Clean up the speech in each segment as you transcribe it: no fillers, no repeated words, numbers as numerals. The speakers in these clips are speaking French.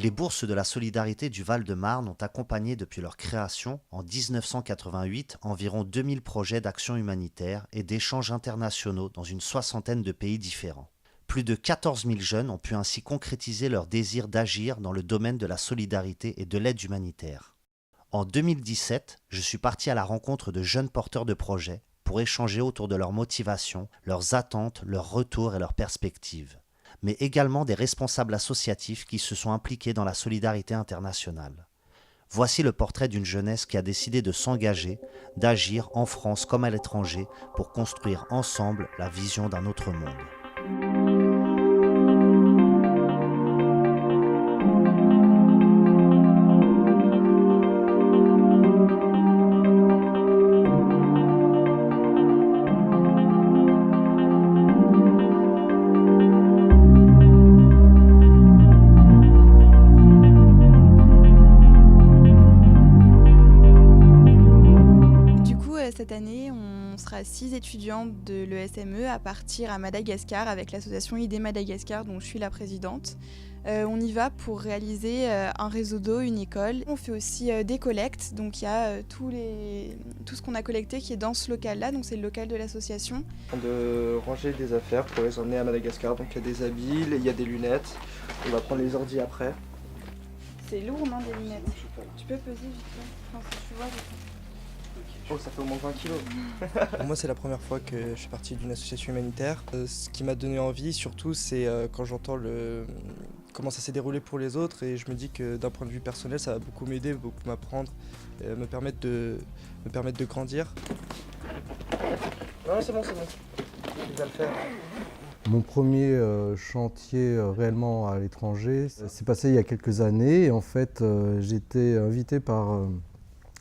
Les bourses de la solidarité du Val-de-Marne ont accompagné depuis leur création, en 1988, environ 2000 projets d'action humanitaire et d'échanges internationaux dans une soixantaine de pays différents. Plus de 14 000 jeunes ont pu ainsi concrétiser leur désir d'agir dans le domaine de la solidarité et de l'aide humanitaire. En 2017, je suis parti à la rencontre de jeunes porteurs de projets pour échanger autour de leurs motivations, leurs attentes, leurs retours et leurs perspectives, mais également des responsables associatifs qui se sont impliqués dans la solidarité internationale. Voici le portrait d'une jeunesse qui a décidé de s'engager, d'agir en France comme à l'étranger pour construire ensemble la vision d'un autre monde. Cette année, on sera 6 étudiants de l'ESME à partir à Madagascar avec l'association ID Madagascar dont je suis la présidente. On y va pour réaliser un réseau d'eau, une école. On fait aussi des collectes, donc il y a tout ce qu'on a collecté qui est dans ce local-là, donc c'est le local de l'association. De ranger des affaires pour les emmener à Madagascar, donc il y a des habits, il y a des lunettes, on va prendre les ordis après. C'est lourd, non, des lunettes? Tu peux peser vite fait, enfin, si tu vois. Oh, ça fait au moins 20 kilos. Pour moi, c'est la première fois que je suis parti d'une association humanitaire. Ce qui m'a donné envie, surtout, c'est quand j'entends comment ça s'est déroulé pour les autres, et je me dis que d'un point de vue personnel, ça va beaucoup m'aider, beaucoup m'apprendre, me permettre de grandir. Non, c'est bon. Je vais le faire. Mon premier chantier réellement à l'étranger s'est passé il y a quelques années. Et en fait, j'ai été invité par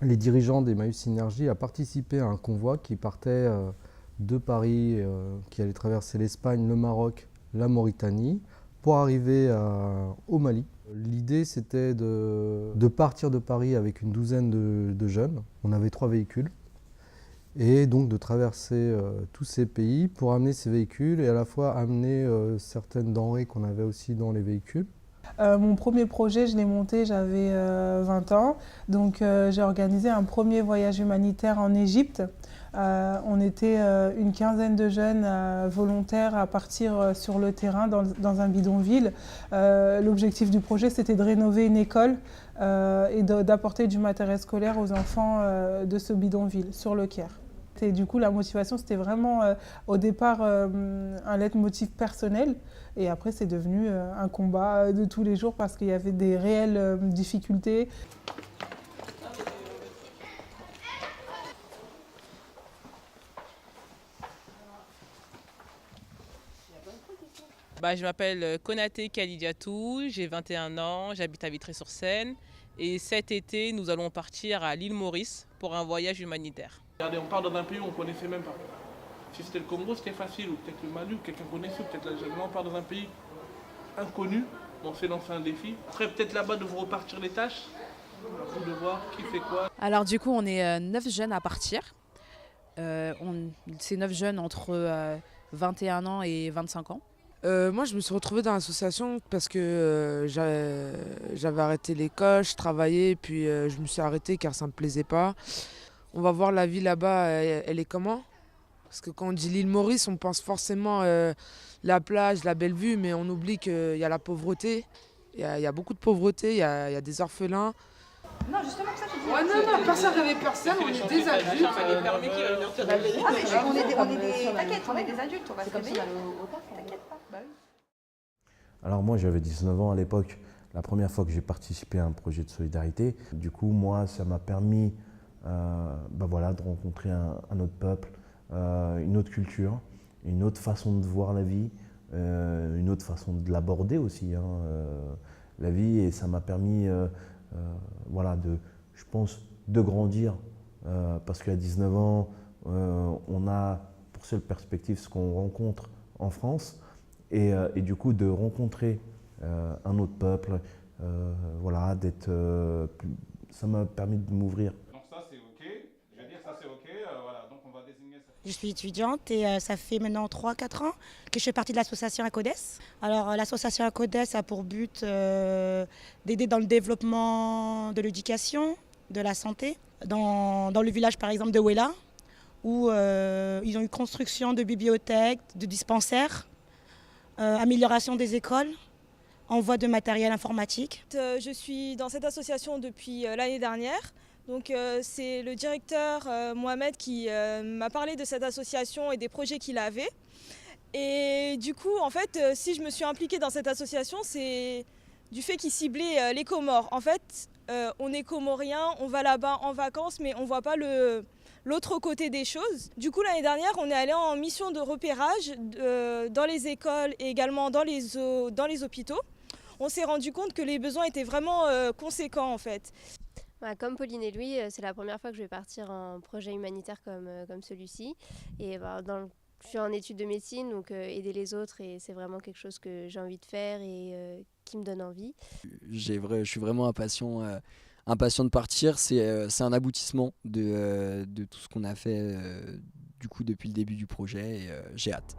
les dirigeants d'Emmaüs Synergie à participer à un convoi qui partait de Paris, qui allait traverser l'Espagne, le Maroc, la Mauritanie, pour arriver au Mali. L'idée, c'était de partir de Paris avec une douzaine de jeunes. On avait 3 véhicules. Et donc de traverser tous ces pays pour amener ces véhicules et à la fois amener certaines denrées qu'on avait aussi dans les véhicules. Mon premier projet, je l'ai monté, j'avais 20 ans. Donc j'ai organisé un premier voyage humanitaire en Égypte. On était une quinzaine de jeunes volontaires à partir sur le terrain dans un bidonville. L'objectif du projet, c'était de rénover une école et d'apporter du matériel scolaire aux enfants de ce bidonville, sur le Caire. Et du coup, la motivation, c'était vraiment au départ un leitmotiv personnel. Et après, c'est devenu un combat de tous les jours parce qu'il y avait des réelles difficultés. Je m'appelle Konaté Kalidiatou, j'ai 21 ans, j'habite à Vitry-sur-Seine. Et cet été, nous allons partir à l'île Maurice pour un voyage humanitaire. Regardez, on part dans un pays où on ne connaissait même pas. Si c'était le Congo, c'était facile, ou peut-être le Mali, ou quelqu'un connaissait, ou peut-être l'Algérie. On part dans un pays inconnu, on s'est lancé un défi. Après, peut-être là-bas, de vous repartir les tâches, à vous de voir qui fait quoi. Alors du coup, on est 9 jeunes à partir. C'est 9 jeunes entre 21 ans et 25 ans. Moi, je me suis retrouvée dans l'association parce que j'avais arrêté l'école, je travaillais, et puis je me suis arrêtée car ça ne me plaisait pas. On va voir la vie là-bas, elle est comment? Parce que quand on dit l'île Maurice, on pense forcément la plage, la belle vue, mais on oublie qu'il y a la pauvreté. Il y a beaucoup de pauvreté, il y a des orphelins. Non, justement, ça, je dis. Ouais, non, personne n'avait personne, on est des adultes. Ah, mais on est des adultes, on va se réveiller. T'inquiète pas. Bah oui. Alors moi, j'avais 19 ans à l'époque, la première fois que j'ai participé à un projet de solidarité. Du coup, moi, ça m'a permis de rencontrer un autre peuple, une autre culture, une autre façon de voir la vie, une autre façon de l'aborder aussi, la vie. Et ça m'a permis je pense, de grandir, parce qu'à 19 ans, on a pour seule perspective ce qu'on rencontre en France, et du coup de rencontrer un autre peuple, ça m'a permis de m'ouvrir. Donc ça c'est ok, je vais dire ça c'est ok, donc on va désigner ça. Je suis étudiante et ça fait maintenant 3-4 ans que je fais partie de l'association ACODES. Alors l'association ACODES a pour but d'aider dans le développement de l'éducation, de la santé. Dans le village par exemple de Ouéla, où ils ont eu construction de bibliothèques, de dispensaires, amélioration des écoles, envoi de matériel informatique. Je suis dans cette association depuis l'année dernière. Donc c'est le directeur Mohamed qui m'a parlé de cette association et des projets qu'il avait. Et du coup, en fait, si je me suis impliquée dans cette association, c'est du fait qu'il ciblait les Comores. En fait, on est Comoriens, on va là-bas en vacances, mais on ne voit pas l'autre côté des choses. Du coup, l'année dernière, on est allé en mission de repérage dans les écoles et également dans les hôpitaux. On s'est rendu compte que les besoins étaient vraiment conséquents, en fait. Comme Pauline et Louis, c'est la première fois que je vais partir en projet humanitaire comme celui-ci. Et je suis en études de médecine, donc aider les autres, et c'est vraiment quelque chose que j'ai envie de faire et qui me donne envie. Je suis vraiment impatient de partir. C'est un aboutissement de tout ce qu'on a fait du coup depuis le début du projet, et j'ai hâte.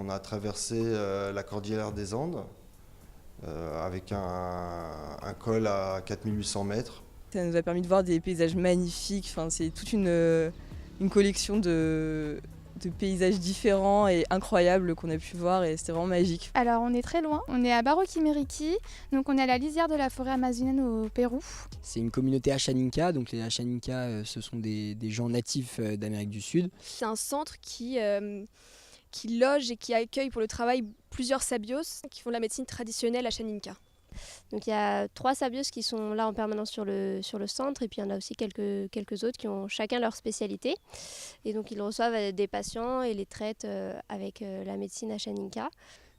On a traversé la cordillère des Andes avec un col à 4800 mètres. Ça nous a permis de voir des paysages magnifiques. Enfin, c'est toute une collection de paysages différents et incroyables qu'on a pu voir, et c'était vraiment magique. Alors on est très loin, on est à Barranquilla, donc on est à la lisière de la forêt amazonienne au Pérou. C'est une communauté Achaninka, donc les Achaninka ce sont des gens natifs d'Amérique du Sud. C'est un centre qui loge et qui accueille pour le travail plusieurs sabios qui font de la médecine traditionnelle Achaninka. Donc il y a 3 sabios qui sont là en permanence sur le centre, et puis il y en a aussi quelques autres qui ont chacun leur spécialité. Et donc ils reçoivent des patients et les traitent avec la médecine Achaninka.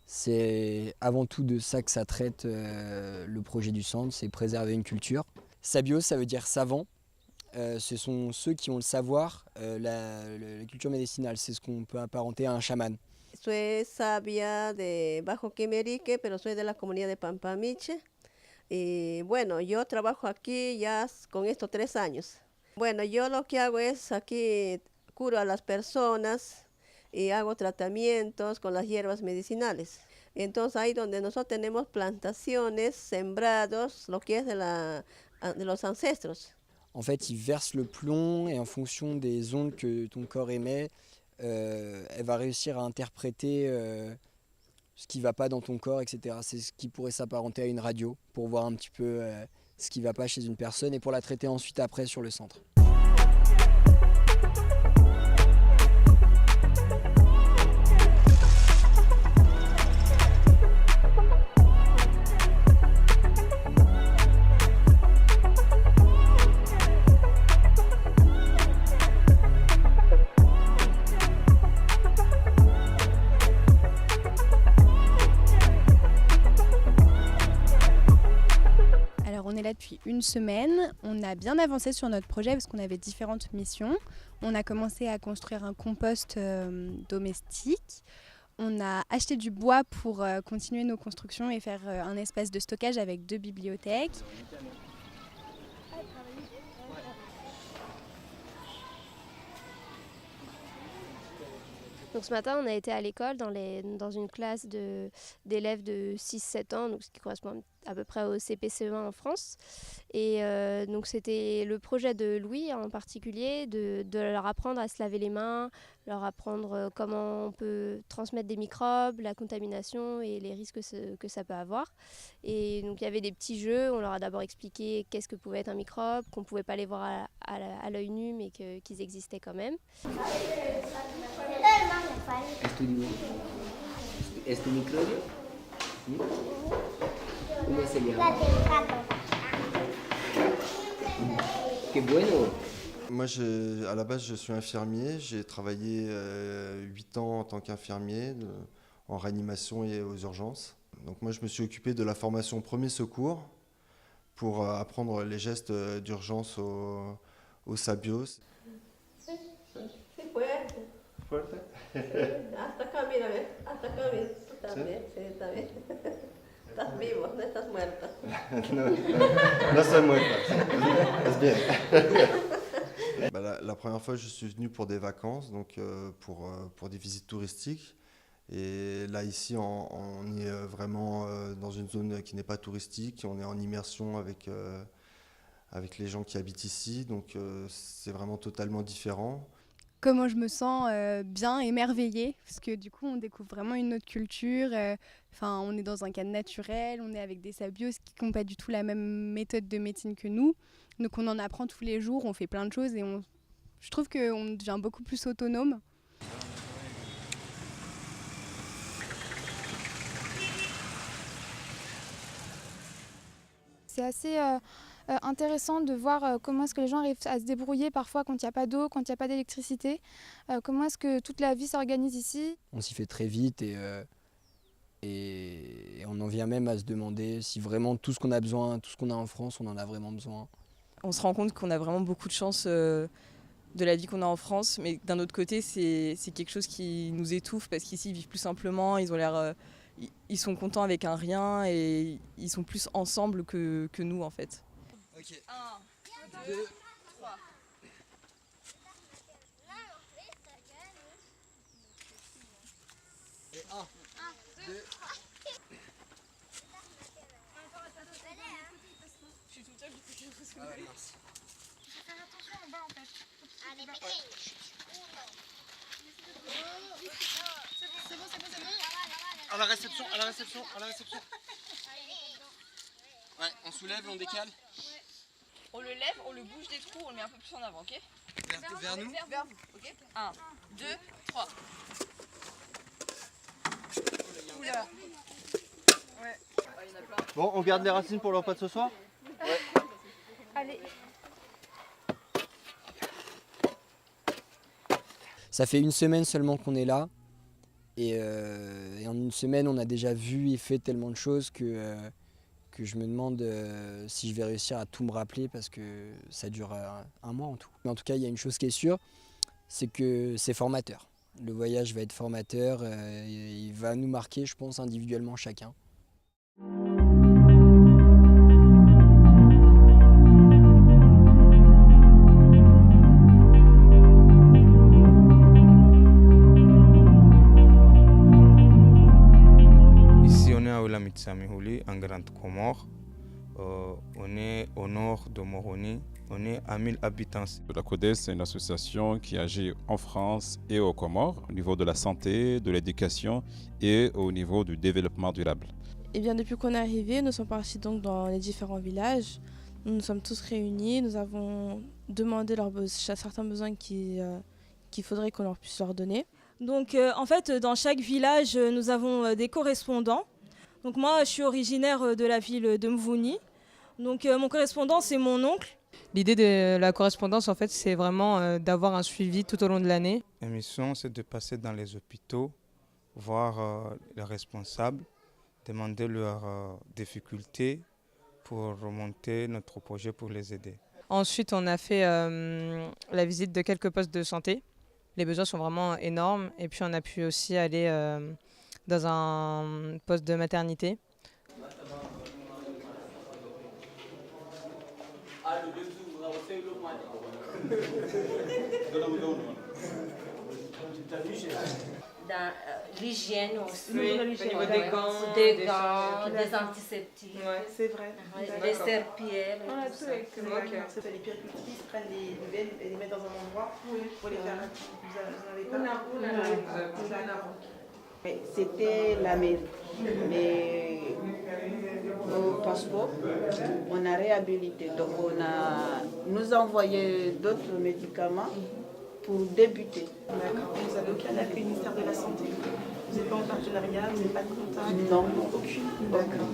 C'est avant tout de ça que ça traite le projet du centre, c'est préserver une culture. Sabios, ça veut dire savant. Ce sont ceux qui ont le savoir, la culture médicinale, c'est ce qu'on peut apparenter à un chaman. Soy sabia de Bajo Quimerique, pero soy de la comunidad de Pampamiche. Y bueno, yo trabajo aquí ya con estos 3 años. Bueno, yo lo que hago es aquí curo a las personas y hago tratamientos con las hierbas medicinales. Entonces ahí donde nosotros tenemos plantaciones, sembrados, lo que es de los ancestros. En fait, ils versent le plomb, et en fonction des ondes que ton corps émet, elle va réussir à interpréter ce qui ne va pas dans ton corps, etc. C'est ce qui pourrait s'apparenter à une radio, pour voir un petit peu ce qui ne va pas chez une personne, et pour la traiter ensuite après sur le centre. On est là depuis une semaine, on a bien avancé sur notre projet parce qu'on avait différentes missions. On a commencé à construire un compost domestique. On a acheté du bois pour continuer nos constructions et faire un espace de stockage avec 2 bibliothèques. Donc ce matin, on a été à l'école dans une classe d'élèves de 6-7 ans, donc ce qui correspond à peu près au CP-CE1 en France. Et donc c'était le projet de Louis en particulier, de leur apprendre à se laver les mains, leur apprendre comment on peut transmettre des microbes, la contamination et les risques que ça peut avoir. Et donc il y avait des petits jeux, on leur a d'abord expliqué qu'est-ce que pouvait être un microbe, qu'on ne pouvait pas les voir à l'œil nu mais qu'ils existaient quand même. ¿Es tu microbio? ¿Sí? ¿Cómo se llama? Qué bueno. Moi, à la base, je suis infirmier. J'ai travaillé 8 ans en tant qu'infirmier en réanimation et aux urgences. Donc moi, je me suis occupé de la formation premier secours pour apprendre les gestes d'urgence aux sabios. Fuerte. Hasta acá, mírame. Hasta acá, mira. Tú también. Sí, también. Estás vivo, no estás muerta. No soy muerta. Es bien. La première fois, je suis venu pour des vacances, donc pour des visites touristiques. Et là, ici, on est vraiment dans une zone qui n'est pas touristique. On est en immersion avec les gens qui habitent ici. Donc, c'est vraiment totalement différent. Comment je me sens bien, émerveillée, parce que du coup on découvre vraiment une autre culture, on est dans un cadre naturel, on est avec des sabios qui n'ont pas du tout la même méthode de médecine que nous, donc on en apprend tous les jours, on fait plein de choses et je trouve qu'on devient beaucoup plus autonome. C'est assez intéressant de voir comment est-ce que les gens arrivent à se débrouiller parfois quand il n'y a pas d'eau, quand il n'y a pas d'électricité. Comment est-ce que toute la vie s'organise ici. On s'y fait très vite et on en vient même à se demander si vraiment tout ce qu'on a besoin, tout ce qu'on a en France, on en a vraiment besoin. On se rend compte qu'on a vraiment beaucoup de chance de la vie qu'on a en France, mais d'un autre côté, c'est quelque chose qui nous étouffe parce qu'ici, ils vivent plus simplement, ils sont contents avec un rien et ils sont plus ensemble que nous en fait. Ok. 1, 2, 3. Et 1, 2. Je suis tout seul, du coup je me Ah ouais, mince. faut faire attention en bas en fait. Allez, c'est bon. À la réception. Ouais, on soulève, on décale. On le lève, on le bouge des trous, on le met un peu plus en avant, ok? Vers nous. Vers vous, ok? 1, 2, 3. Oula. Ouais. Bon, on garde les racines pour le repas de ce soir? Allez. Ça fait une semaine seulement qu'on est là. Et en une semaine, on a déjà vu et fait tellement de choses que je me demande si je vais réussir à tout me rappeler parce que ça dure un mois en tout. Mais en tout cas, il y a une chose qui est sûre, c'est que c'est formateur. Le voyage va être formateur, il va nous marquer, je pense, individuellement chacun. Ici, on est à Olamitsamihuli, en Grande Comore. On est au nord de Moroni. On est à 1000 habitants. La CODES, c'est une association qui agit en France et aux Comores au niveau de la santé, de l'éducation et au niveau du développement durable. Et bien depuis qu'on est arrivé, nous sommes partis donc dans les différents villages. Nous nous sommes tous réunis, nous avons demandé certains besoins qu'il faudrait qu'on leur puisse leur donner. Donc en fait, dans chaque village, nous avons des correspondants. Donc moi, je suis originaire de la ville de Mvouni. Donc mon correspondant, c'est mon oncle. L'idée de la correspondance, en fait, c'est vraiment d'avoir un suivi tout au long de l'année. La mission, c'est de passer dans les hôpitaux, voir les responsables, demander leurs difficultés pour remonter notre projet pour les aider. Ensuite, on a fait la visite de quelques postes de santé. Les besoins sont vraiment énormes. Et puis, on a pu aussi aller dans un poste de maternité. dans l'hygiène aussi. Oui, au niveau des gants, des antiseptiques. Ouais, c'est vrai. Des serpillères. On a tout avec les puéricultrices prennent les bébés et les mettent dans un endroit pour les faire. Vous n'avez pas. C'était la mairie. Mais au passeport, on a réhabilité. Donc nous a envoyé d'autres médicaments pour débuter. D'accord. Vous avez aucun appui du ministère de la Santé? Vous n'êtes pas en partenariat? Vous n'avez pas de contact? Non. Aucune? D'accord.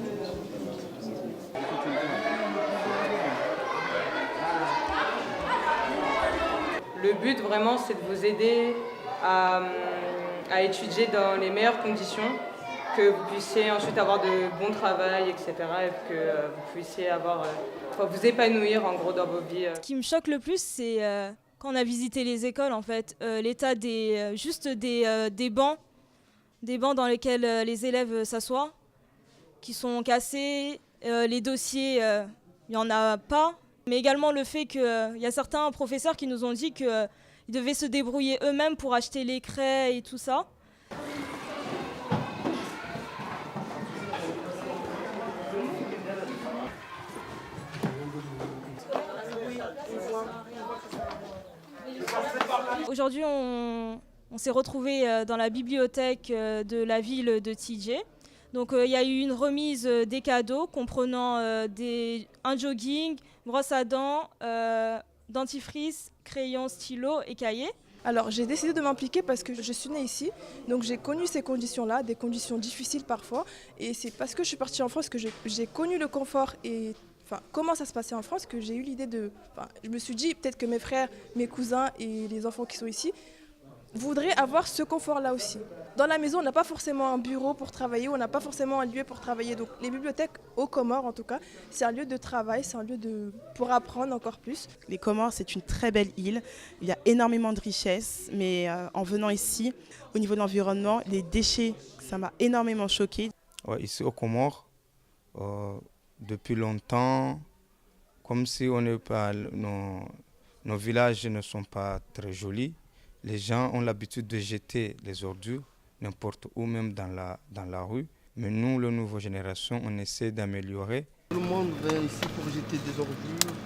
Le but vraiment c'est de vous aider à étudier dans les meilleures conditions, que vous puissiez ensuite avoir de bons travail, etc. Et que vous puissiez vous épanouir en gros dans vos vies. Ce qui me choque le plus, c'est quand on a visité les écoles, en fait, l'état des bancs dans lesquels les élèves s'assoient, qui sont cassés, les dossiers, il n'y en a pas. Mais également le fait qu'il y a certains professeurs qui nous ont dit qu'ils devaient se débrouiller eux-mêmes pour acheter les craies et tout ça. Aujourd'hui, on s'est retrouvés dans la bibliothèque de la ville de TJ. Donc il y a eu une remise des cadeaux comprenant un jogging, brosse à dents, dentifrice, crayon, stylo et cahier. Alors j'ai décidé de m'impliquer parce que je suis née ici, donc j'ai connu ces conditions-là, des conditions difficiles parfois, et c'est parce que je suis partie en France que j'ai connu le confort et comment ça se passait en France que j'ai eu l'idée je me suis dit peut-être que mes frères, mes cousins et les enfants qui sont ici voudraient avoir ce confort-là aussi. Dans la maison, on n'a pas forcément un bureau pour travailler, on n'a pas forcément un lieu pour travailler. Donc les bibliothèques aux Comores, en tout cas, c'est un lieu de travail, c'est un lieu pour apprendre encore plus. Les Comores, c'est une très belle île. Il y a énormément de richesses, mais en venant ici, au niveau de l'environnement, les déchets, ça m'a énormément choquée. Ouais, ici aux Comores, depuis longtemps, comme si nos villages ne sont pas très jolis, les gens ont l'habitude de jeter les ordures n'importe où, même dans la rue. Mais nous, la nouvelle génération, on essaie d'améliorer. Tout le monde vient ici pour jeter des ordures,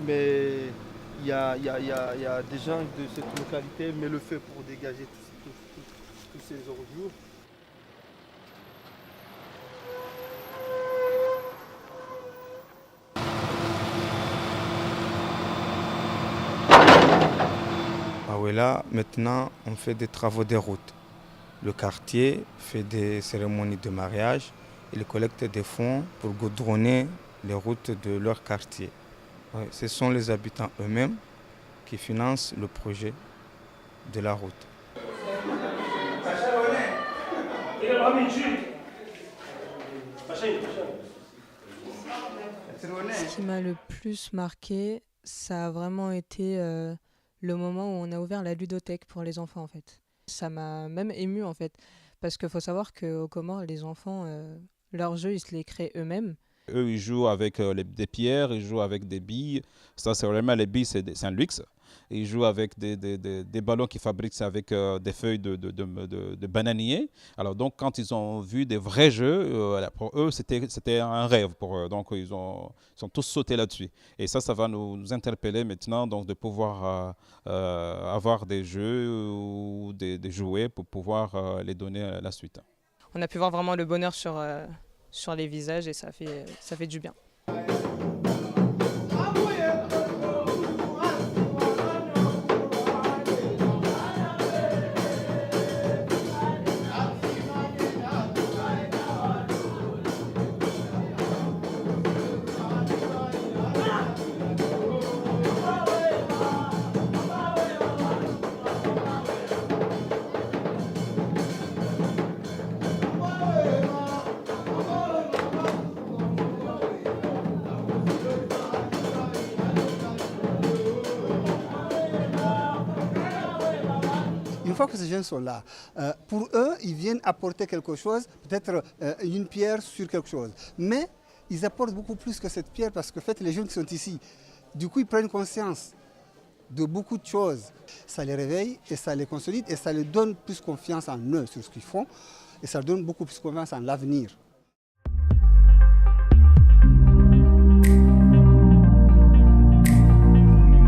mais il y a des gens de cette localité qui mettent le feu pour dégager toutes ces ordures. Là, maintenant, on fait des travaux de route. Le quartier fait des cérémonies de mariage. Il collecte des fonds pour goudronner les routes de leur quartier. Ouais, ce sont les habitants eux-mêmes qui financent le projet de la route. Ce qui m'a le plus marqué, ça a vraiment été le moment où on a ouvert la ludothèque pour les enfants en fait. Ça m'a même émue en fait, parce qu'il faut savoir qu'aux Comores, les enfants, leurs jeux, ils se les créent eux-mêmes. Eux, ils jouent avec des pierres, ils jouent avec des billes. Ça, c'est vraiment les billes, c'est un luxe. Ils jouent avec des ballons qu'ils fabriquent avec des feuilles de bananier. Alors donc, quand ils ont vu des vrais jeux, pour eux, c'était un rêve pour eux. Donc, ils sont tous sautés là-dessus. Et ça va nous interpeller maintenant donc, de pouvoir avoir des jeux ou des jouets pour pouvoir les donner à la suite. On a pu voir vraiment le bonheur sur les visages et ça fait du bien. Une fois que ces jeunes sont là, pour eux, ils viennent apporter quelque chose, peut-être une pierre sur quelque chose. Mais ils apportent beaucoup plus que cette pierre parce que en fait, les jeunes qui sont ici, du coup, ils prennent conscience de beaucoup de choses. Ça les réveille et ça les consolide et ça leur donne plus confiance en eux sur ce qu'ils font et ça leur donne beaucoup plus confiance en l'avenir.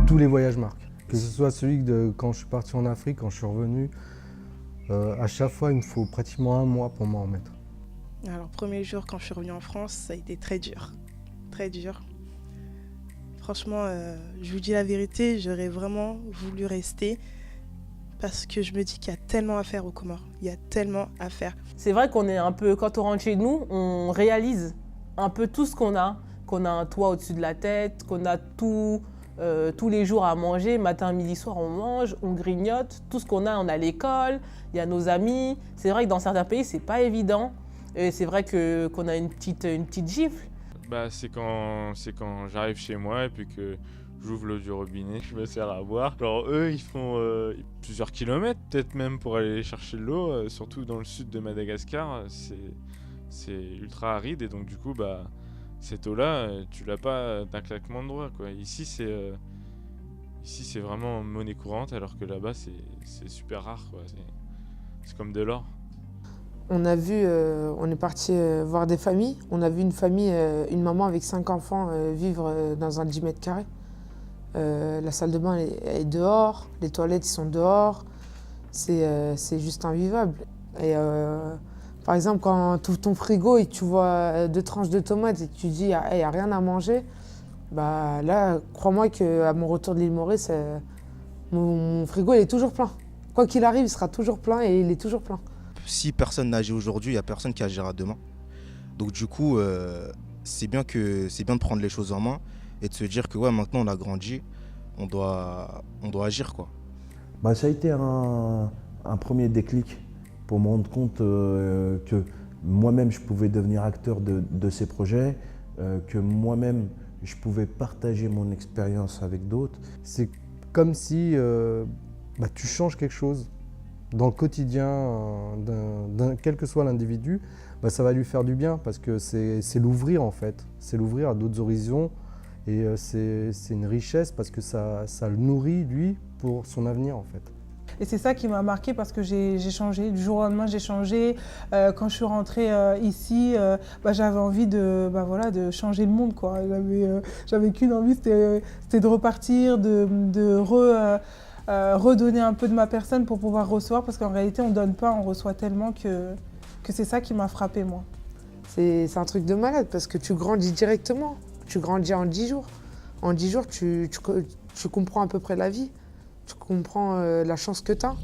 Tous les voyages marquent. Que ce soit celui de quand je suis parti en Afrique, quand je suis revenu, à chaque fois il me faut pratiquement un mois pour m'en remettre. Alors, premier jour quand je suis revenue en France, ça a été très dur. Très dur. Franchement, je vous dis la vérité, j'aurais vraiment voulu rester parce que je me dis qu'il y a tellement à faire aux Comores. Il y a tellement à faire. C'est vrai qu'on est un peu, quand on rentre chez nous, on réalise un peu tout ce qu'on a un toit au-dessus de la tête, qu'on a tout, tous les jours à manger, matin, midi, soir, on mange, on grignote, tout ce qu'on a, on a l'école, il y a nos amis. C'est vrai que dans certains pays, c'est pas évident. Et c'est vrai qu'on a une petite gifle. C'est quand j'arrive chez moi et puis que j'ouvre l'eau du robinet, je me sers à boire. Alors eux, ils font plusieurs kilomètres, peut-être même pour aller chercher de l'eau, surtout dans le sud de Madagascar, c'est ultra aride et donc du coup, cette eau-là, tu l'as pas d'un claquement de doigts, quoi. Ici, c'est vraiment monnaie courante, alors que là-bas, c'est super rare, quoi. C'est comme de l'or. On est parti voir des familles. On a vu une famille, une maman avec 5 enfants vivre dans un 10 mètres carrés. La salle de bain est dehors, les toilettes sont dehors. C'est juste invivable. Et par exemple, quand tu ouvres ton frigo et tu vois 2 tranches de tomates et tu dis il n'y a rien à manger, là, crois-moi qu'à mon retour de l'île Maurice, mon frigo il est toujours plein. Quoi qu'il arrive, il sera toujours plein et il est toujours plein. Si personne n'agit aujourd'hui, il n'y a personne qui agira demain. Donc du coup, c'est bien de prendre les choses en main et de se dire que maintenant on a grandi, on doit agir, quoi. Ça a été un premier déclic pour me rendre compte que moi-même je pouvais devenir acteur de ces projets, que moi-même je pouvais partager mon expérience avec d'autres. C'est comme si tu changes quelque chose. Dans le quotidien, quel que soit l'individu, ça va lui faire du bien parce que c'est l'ouvrir en fait. C'est l'ouvrir à d'autres horizons et c'est une richesse parce que ça le nourrit lui pour son avenir en fait. Et c'est ça qui m'a marqué parce que j'ai changé. Du jour au lendemain, j'ai changé. Quand je suis rentrée ici, j'avais envie de changer le monde, quoi. J'avais qu'une envie, c'était de repartir, redonner un peu de ma personne pour pouvoir recevoir, parce qu'en réalité on donne pas, on reçoit tellement que c'est ça qui m'a frappée, moi. C'est un truc de malade parce que tu grandis directement, tu grandis en 10 jours. En 10 jours, tu comprends à peu près la vie, tu comprends la chance que tu as.